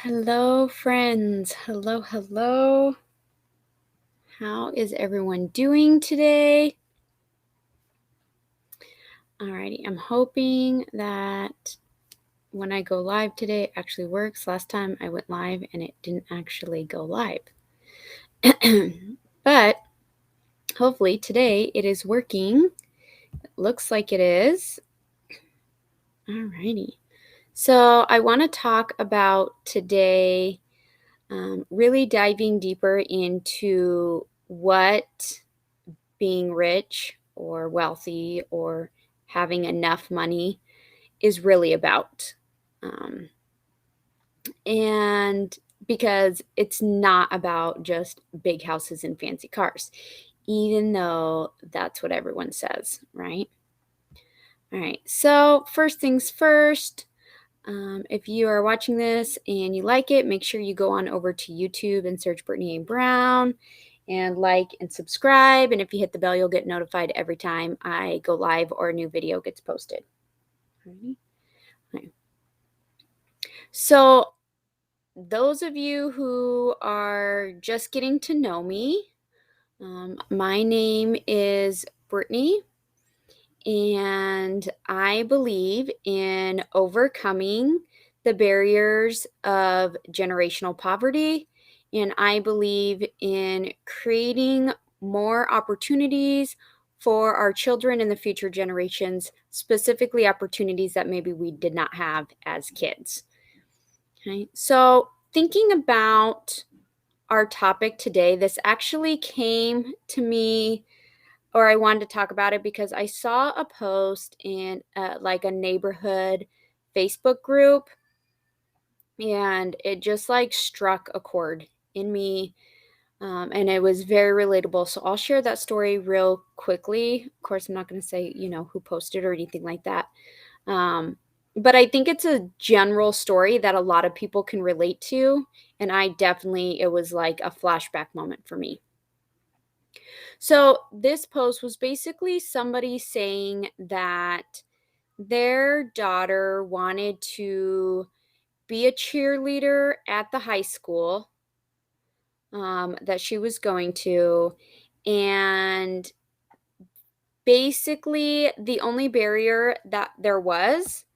Hello, friends. Hello, hello. How is everyone doing today? Alrighty, I'm hoping that when I go live today, it actually works. Last time I went live and it didn't actually go live. But hopefully today it is working. It looks like it is. Alrighty. So I want to talk about today really diving deeper into what being rich or wealthy or having enough money is really about. Um, and because it's not about just big houses and fancy cars, even though that's what everyone says, right? All right. So, first things first, if you are watching this and you like it, make sure you go on over to YouTube and search Brittany A. Brown and like and subscribe. And if you hit the bell, you'll get notified every time I go live or a new video gets posted. Alrighty. Okay. So, those of you who are just getting to know me, my name is Brittany, and I believe in overcoming the barriers of generational poverty, and I believe in creating more opportunities for our children and the future generations, specifically opportunities that maybe we did not have as kids. Okay, so thinking about our topic today, this actually came to me, or I wanted to talk about it because I saw a post in like a neighborhood Facebook group, and it just like struck a chord in me, and it was very relatable. So I'll share that story real quickly. Of course, I'm not going to say who posted or anything like that, um, but I think it's a general story that a lot of people can relate to, and it was like a flashback moment for me. So this post was basically somebody saying that their daughter wanted to be a cheerleader at the high school that she was going to. And basically, the only barrier that there was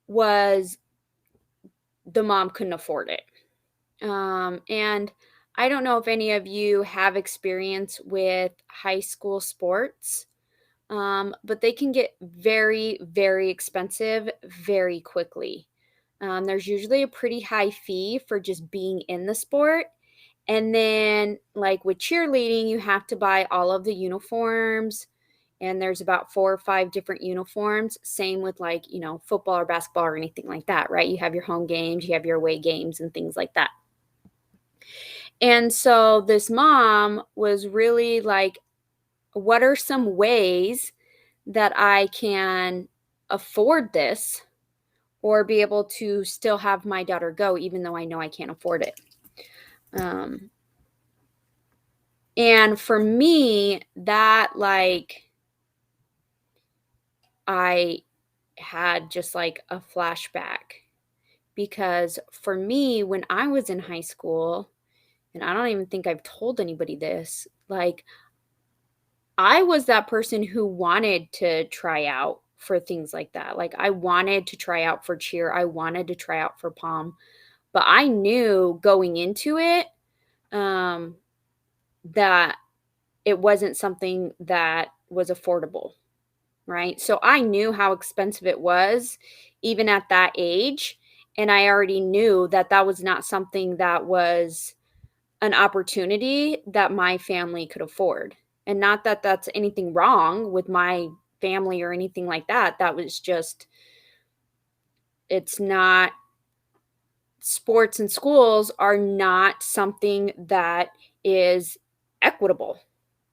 the mom couldn't afford it. And I don't know if any of you have experience with high school sports. But they can get very, very expensive very quickly. There's usually a pretty high fee for just being in the sport. And then, like with cheerleading, you have to buy all of the uniforms, and there's about 4 or 5 different uniforms. Same with football or basketball or anything like that, right? You have your home games, you have your away games, and things like that. And so this mom was really like, what are some ways that I can afford this or be able to still have my daughter go, even though I know I can't afford it. Um, and for me, I had just like a flashback because for me, when I was in high school, and I don't even think I've told anybody this, like I was that person who wanted to try out for things like that. Like I wanted to try out for cheer, I wanted to try out for pom, but I knew going into it um, that it wasn't something that was affordable, right? So I knew how expensive it was even at that age, and I already knew that that was not something that was an opportunity that my family could afford. And not that that's anything wrong with my family or anything like that. That was just, it's not, sports and schools are not something that is equitable,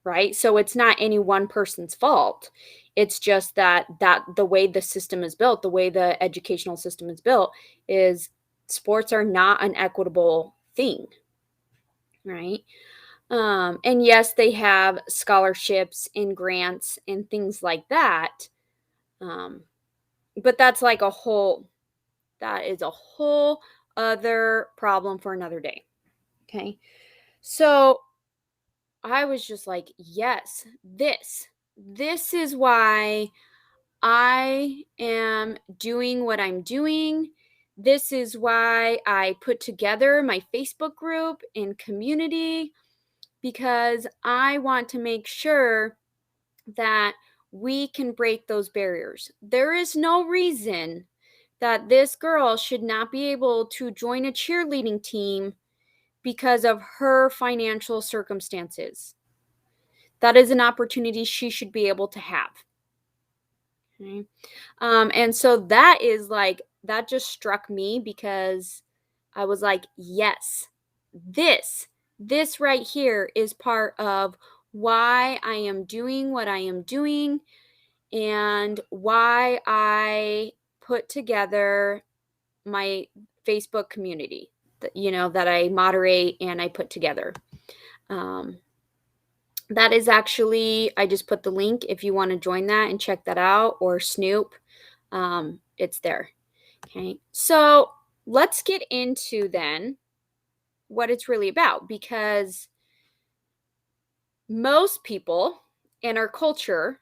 right? So it's not any one person's fault. It's just that the way the system is built, the way the educational system is built is sports are not an equitable thing, right? And yes, they have scholarships and grants and things like that. Um, but that is a whole other problem for another day. Okay. So I was just like, yes, this is why I am doing what I'm doing. This is why I put together my Facebook group and community, because I want to make sure that we can break those barriers. There is no reason that this girl should not be able to join a cheerleading team because of her financial circumstances. That is an opportunity she should be able to have. Okay. And so that is like, that just struck me because I was like, yes, this, this right here is part of why I am doing what I am doing and why I put together my Facebook community that I moderate and I put together. Um, that is actually, I just put the link if you want to join that and check that out, or Snoop. It's there. Okay. So let's get into then what it's really about, because most people in our culture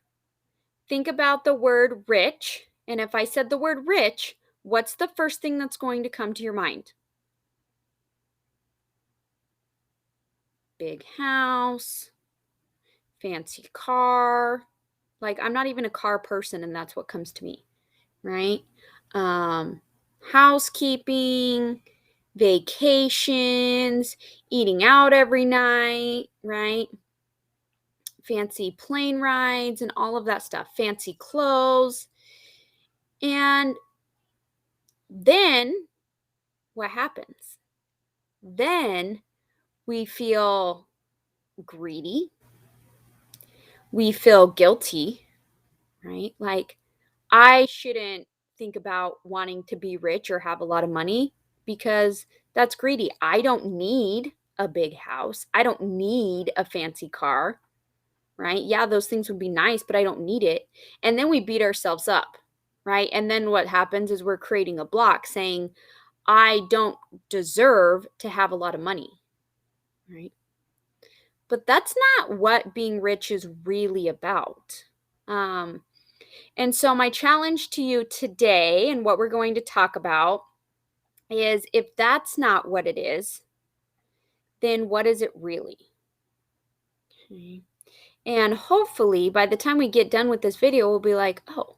think about the word rich. And if I said the word rich, what's the first thing that's going to come to your mind? Big house, fancy car. Like, I'm not even a car person, and that's what comes to me, right? Um, Housekeeping, vacations, eating out every night, right? Fancy plane rides and all of that stuff, fancy clothes. And then what happens? Then we feel greedy. We feel guilty, right? Like, I shouldn't think about wanting to be rich or have a lot of money because that's greedy. I don't need a big house. I don't need a fancy car, right? Yeah, those things would be nice, but I don't need it. And then we beat ourselves up, right? And then what happens is we're creating a block saying, I don't deserve to have a lot of money, right? But that's not what being rich is really about. Um, and so, my challenge to you today, and what we're going to talk about, is if that's not what it is, then what is it really? Okay. And hopefully, by the time we get done with this video, we'll be like, oh,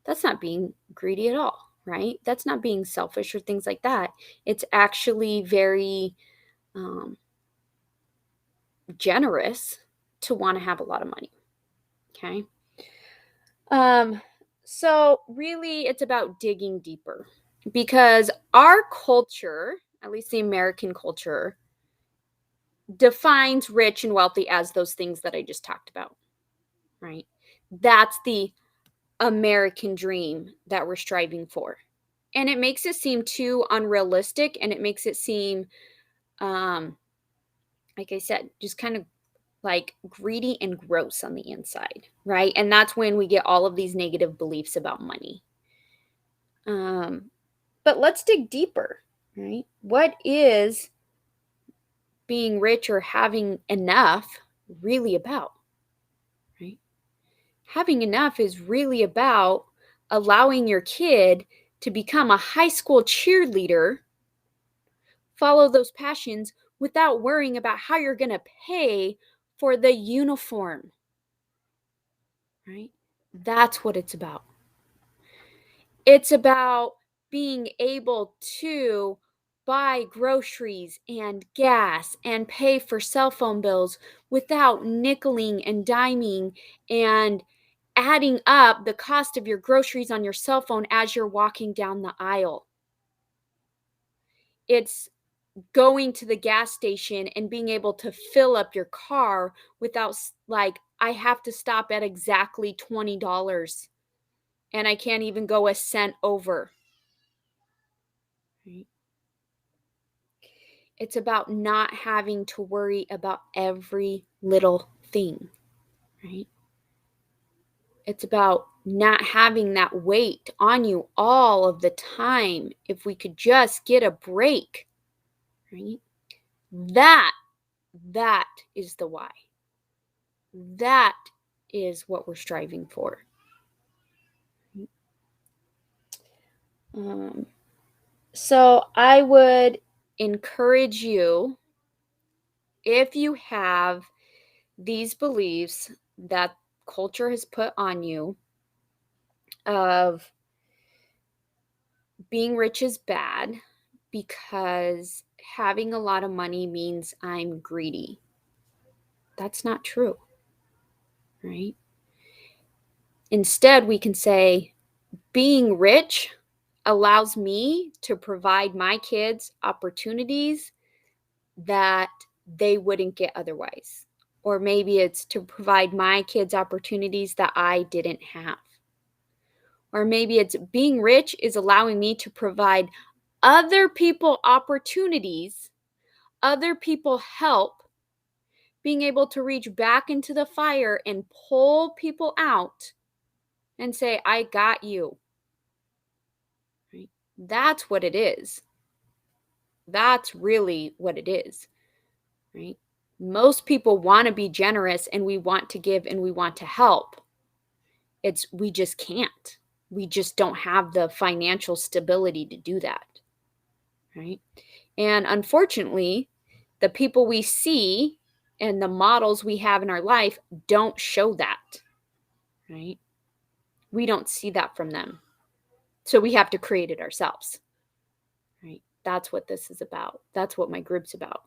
that's not being greedy at all, right? That's not being selfish or things like that. It's actually very generous to want to have a lot of money. Okay. Um, so really it's about digging deeper, because our culture, at least the American culture, defines rich and wealthy as those things that I just talked about, right? That's the American dream that we're striving for. And it makes it seem too unrealistic, and it makes it seem um like I said, just kind of like greedy and gross on the inside, right? And that's when we get all of these negative beliefs about money. Um but let's dig deeper, right? What is being rich or having enough really about, right? Having enough is really about allowing your kid to become a high school cheerleader, follow those passions without worrying about how you're going to pay for the uniform, right? That's what it's about. It's about being able to buy groceries and gas and pay for cell phone bills without nickeling and diming and adding up the cost of your groceries on your cell phone as you're walking down the aisle. It's going to the gas station and being able to fill up your car without, like, I have to stop at exactly $20 and I can't even go a cent over. Right? It's about not having to worry about every little thing, right? It's about not having that weight on you all of the time. If we could just get a break, right? That that is the why. That is what we're striving for. Um, so I would encourage you, if you have these beliefs that culture has put on you of being rich is bad because having a lot of money means I'm greedy. That's not true, right? Instead, we can say being rich allows me to provide my kids opportunities that they wouldn't get otherwise. Or maybe it's to provide my kids opportunities that I didn't have. Or maybe it's being rich is allowing me to provide other people opportunities, other people help, being able to reach back into the fire and pull people out and say, I got you. Right? That's what it is. That's really what it is, right? Most people want to be generous and we want to give and we want to help. We just can't. We just don't have the financial stability to do that, right? And unfortunately, the people we see and the models we have in our life don't show that, right? We don't see that from them. So we have to create it ourselves, right? That's what this is about. That's what my group's about.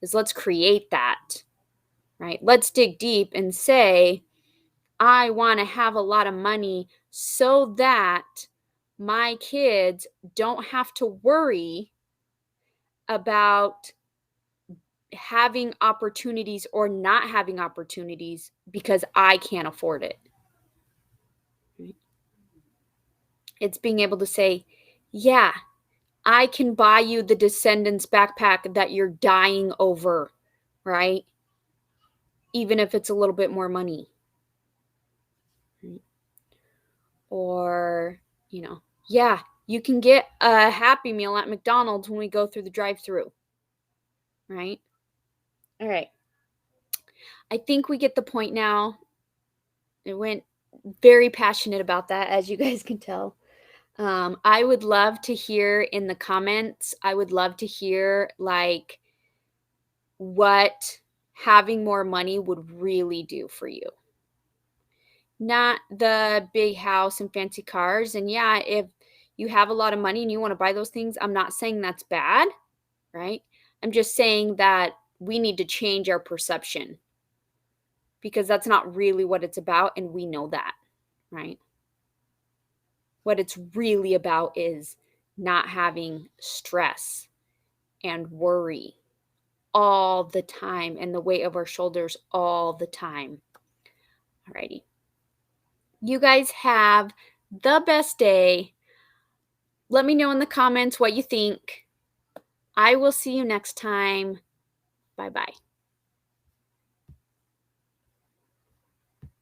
Is let's create that, right? Let's dig deep and say, I want to have a lot of money so that my kids don't have to worry about having opportunities or not having opportunities because I can't afford it. Right? It's being able to say, yeah, I can buy you the Descendants backpack that you're dying over, right? Even if it's a little bit more money. Right? Or, yeah, you can get a Happy Meal at McDonald's when we go through the drive-through, right? All right. I think we get the point now. I went very passionate about that, as you guys can tell. I would love to hear in the comments, I would love to hear like what having more money would really do for you. Not the big house and fancy cars. And yeah, if you have a lot of money and you want to buy those things, I'm not saying that's bad, right? I'm just saying that we need to change our perception because that's not really what it's about. And we know that, right? What it's really about is not having stress and worry all the time and the weight of our shoulders all the time. Alrighty. You guys have the best day. Let me know in the comments what you think. I will see you next time. Bye-bye.